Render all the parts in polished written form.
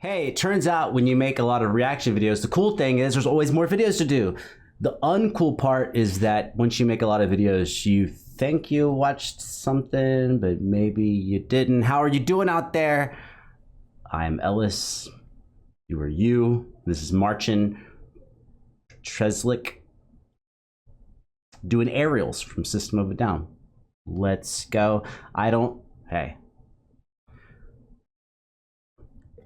Hey, it turns out when you make a lot of reaction videos, the cool thing is there's always more videos to do. The uncool part is that once you make a lot of videos, you think you watched something, but maybe you didn't. How are you doing out there? I'm Ellis. You are you. This is Marcin Patrzalek doing aerials from System of a Down. Let's go. Hey.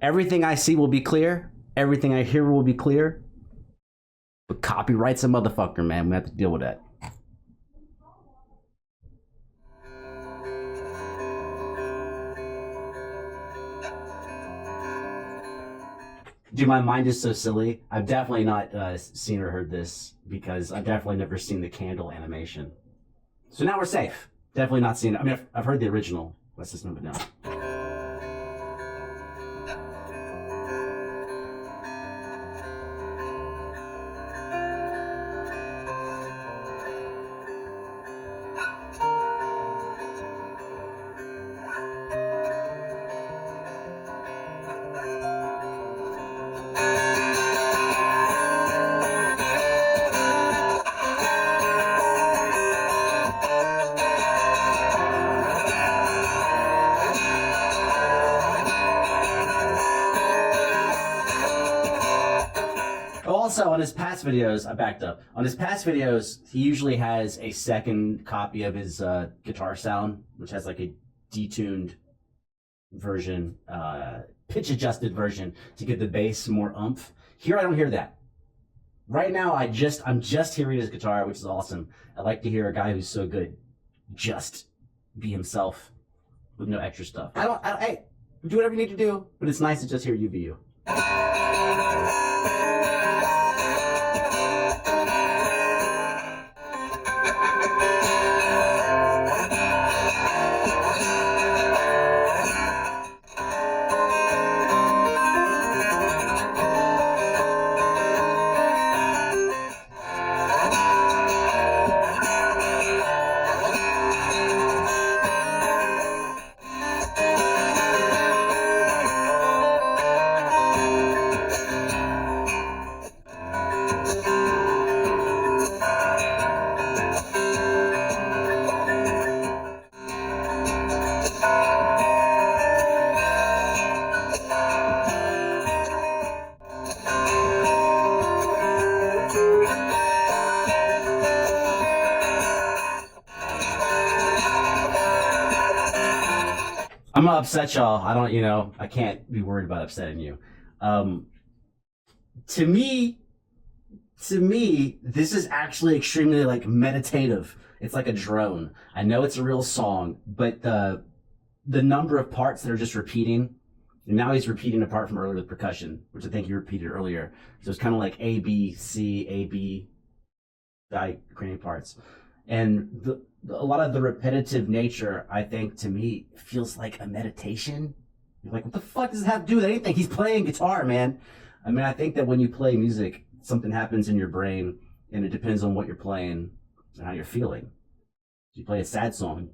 Everything I see will be clear. Everything I hear will be clear. But copyright's a motherfucker, man. We have to deal with that. Dude, my mind is so silly. I've definitely not seen or heard this because I've definitely never seen the candle animation. So now we're safe. Definitely not seen it. I mean, I've heard the original. Let's just move it down. Also, on his past videos, I backed up. On his past videos, he usually has a second copy of his guitar sound, which has like a detuned version, pitch-adjusted version to give the bass more oomph. Here, I don't hear that. Right now, I'm just hearing his guitar, which is awesome. I like to hear a guy who's so good just be himself with no extra stuff. Hey, do whatever you need to do, but it's nice to just hear you be you. I'm gonna upset y'all. I can't be worried about upsetting you. To me, this is actually extremely like meditative. It's like a drone. I know it's a real song, but the number of parts that are just repeating, and now he's repeating a part from earlier with percussion, which I think you repeated earlier. So it's kind of like A, B, C, A, B, diachronic parts. And a lot of the repetitive nature, I think, to me, feels like a meditation. You're like, what the fuck does this have to do with anything? He's playing guitar, man. I mean, I think that when you play music, something happens in your brain, and it depends on what you're playing and how you're feeling. If you play a sad song,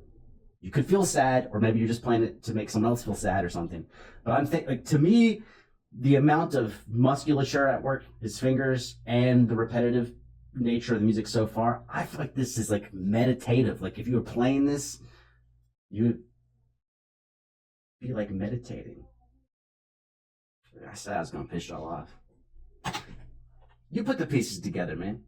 you could feel sad, or maybe you're just playing it to make someone else feel sad or something. But I'm thinking, like, to me, the amount of musculature at work, his fingers, and the repetitive nature of the music so far, I feel like this is like meditative. Like if you were playing this, you would be like meditating. I said I was gonna piss y'all off. You put the pieces together, man.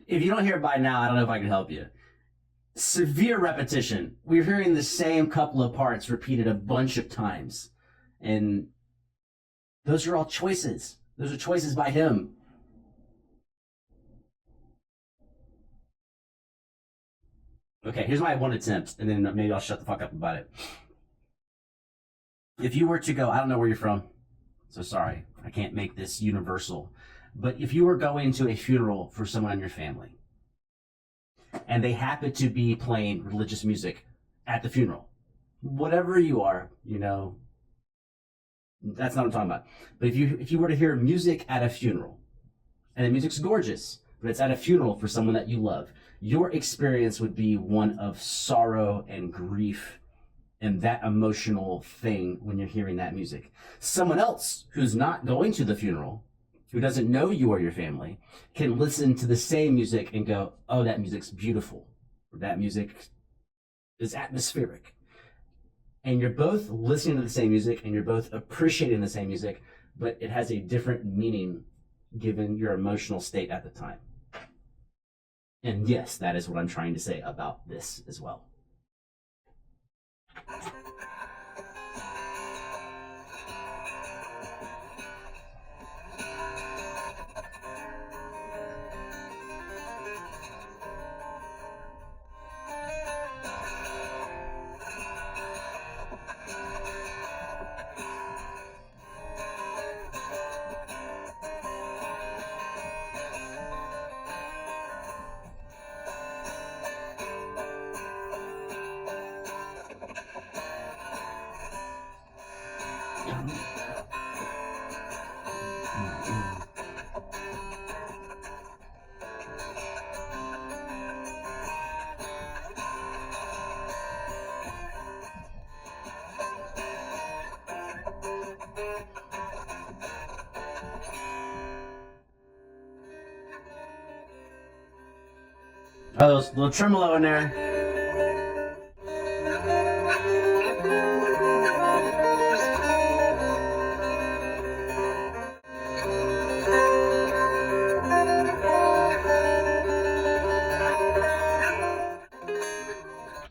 If you don't hear it by now, I don't know if I can help you. Severe repetition. We're hearing the same couple of parts repeated a bunch of times. And those are all choices. Those are choices by him. Okay, here's my one attempt, and then maybe I'll shut the fuck up about it. If you were to go, I don't know where you're from, so sorry, I can't make this universal. But if you were going to a funeral for someone in your family, and they happen to be playing religious music at the funeral, whatever you are, you know, that's not what I'm talking about. But if you were to hear music at a funeral, and the music's gorgeous, but it's at a funeral for someone that you love, your experience would be one of sorrow and grief and that emotional thing when you're hearing that music. Someone else who's not going to the funeral, who doesn't know you or your family, can listen to the same music and go, oh, that music's beautiful. Or that music is atmospheric. And you're both listening to the same music and you're both appreciating the same music, but it has a different meaning given your emotional state at the time. And yes, that is what I'm trying to say about this as well. Oh, there's a little tremolo in there.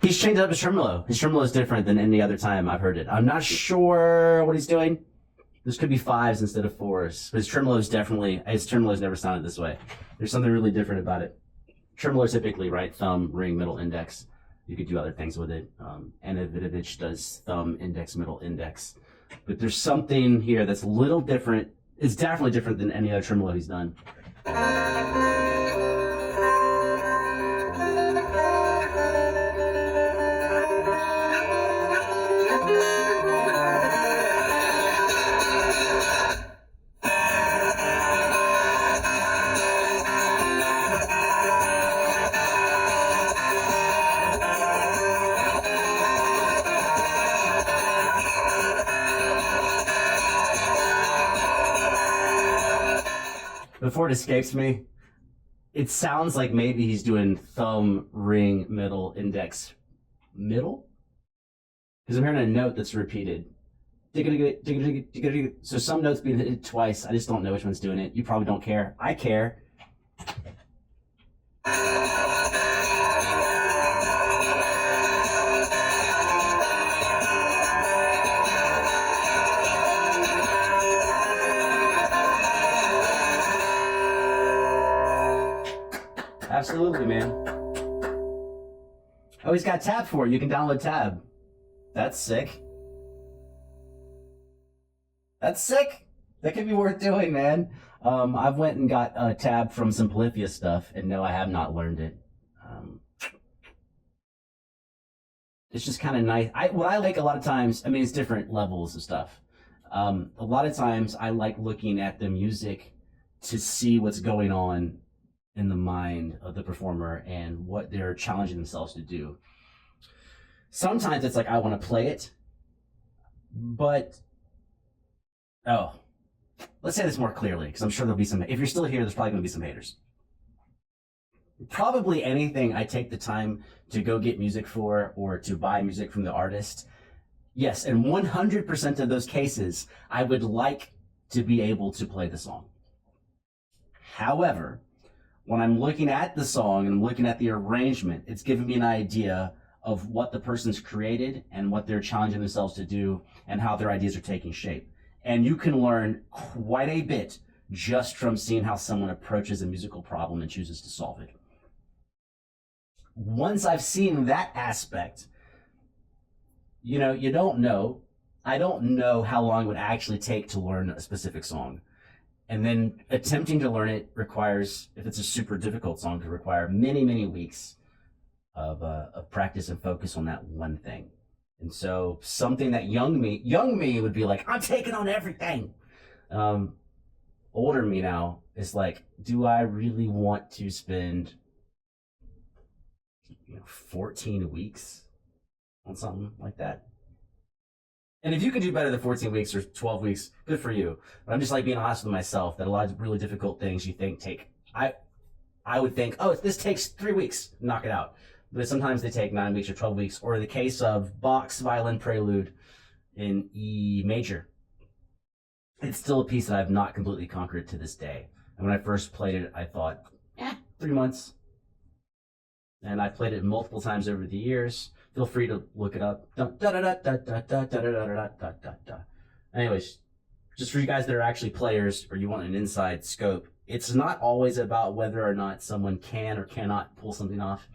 He's changed up his tremolo. His tremolo is different than any other time I've heard it. I'm not sure what he's doing. This could be fives instead of fours. But his tremolo's never sounded this way. There's something really different about it. Tremolo typically, right? Thumb, ring, middle, index. You could do other things with it. Anna Vidovich does thumb, index, middle, index. But there's something here that's a little different. It's definitely different than any other tremolo he's done. Before it escapes me, it sounds like maybe he's doing thumb, ring, middle, index, middle? Because I'm hearing a note that's repeated. So some notes being hit twice. I just don't know which one's doing it. You probably don't care. I care. Absolutely, man. Oh, he's got Tab for it. You can download Tab. That's sick. That's sick. That could be worth doing, man. I've went and got Tab from some Polyphia stuff, and no, I have not learned it. It's just kind of nice. What I like a lot of times, I mean, it's different levels of stuff. A lot of times I like looking at the music to see what's going on in the mind of the performer and what they're challenging themselves to do. Sometimes it's like I want to play it, but let's say this more clearly, because I'm sure there'll be some. If you're still here, there's probably going to be some haters. Probably anything I take the time to go get music for or to buy music from the artist, yes, in 100% of those cases, I would like to be able to play the song. However, when I'm looking at the song and I'm looking at the arrangement, it's giving me an idea of what the person's created and what they're challenging themselves to do and how their ideas are taking shape. And you can learn quite a bit just from seeing how someone approaches a musical problem and chooses to solve it. once I've seen that aspect, you don't know. I don't know how long it would actually take to learn a specific song. And then attempting to learn it requires, if it's a super difficult song, to require many, many weeks of practice and focus on that one thing. And so something that young me would be like, I'm taking on everything. Older me now is like, do I really want to spend 14 weeks on something like that? And if you can do better than 14 weeks or 12 weeks, good for you. But I'm just like being honest with myself that a lot of really difficult things you think take, I would think, oh, this takes 3 weeks, knock it out. But sometimes they take 9 weeks or 12 weeks, or in the case of Bach's Violin Prelude in E major, it's still a piece that I've not completely conquered to this day. And when I first played it, I thought, 3 months. And I played it multiple times over the years. Feel free to look it up. Anyways, just for you guys that are actually players or you want an inside scope, it's not always about whether or not someone can or cannot pull something off.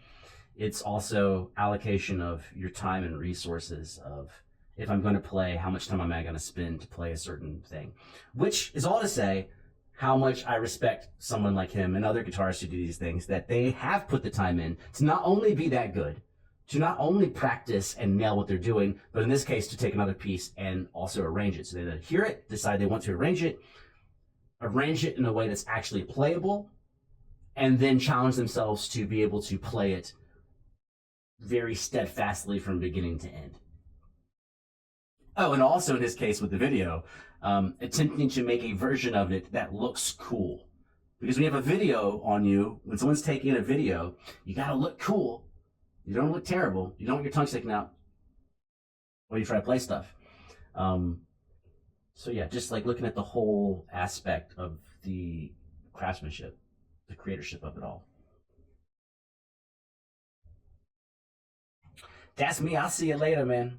It's also allocation of your time and resources of, if I'm going to play, how much time am I going to spend to play a certain thing? Which is all to say, how much I respect someone like him and other guitarists who do these things, that they have put the time in to not only be that good, to not only practice and nail what they're doing, but in this case, to take another piece and also arrange it. So they hear it, decide they want to arrange it in a way that's actually playable, and then challenge themselves to be able to play it very steadfastly from beginning to end. Oh, and also in this case with the video, attempting to make a version of it that looks cool. Because when you have a video on you, when someone's taking a video, you gotta look cool. You don't look terrible. You don't want your tongue sticking out when you try to play stuff. So yeah, just like looking at the whole aspect of the craftsmanship, the creatorship of it all. That's me. I'll see you later, man.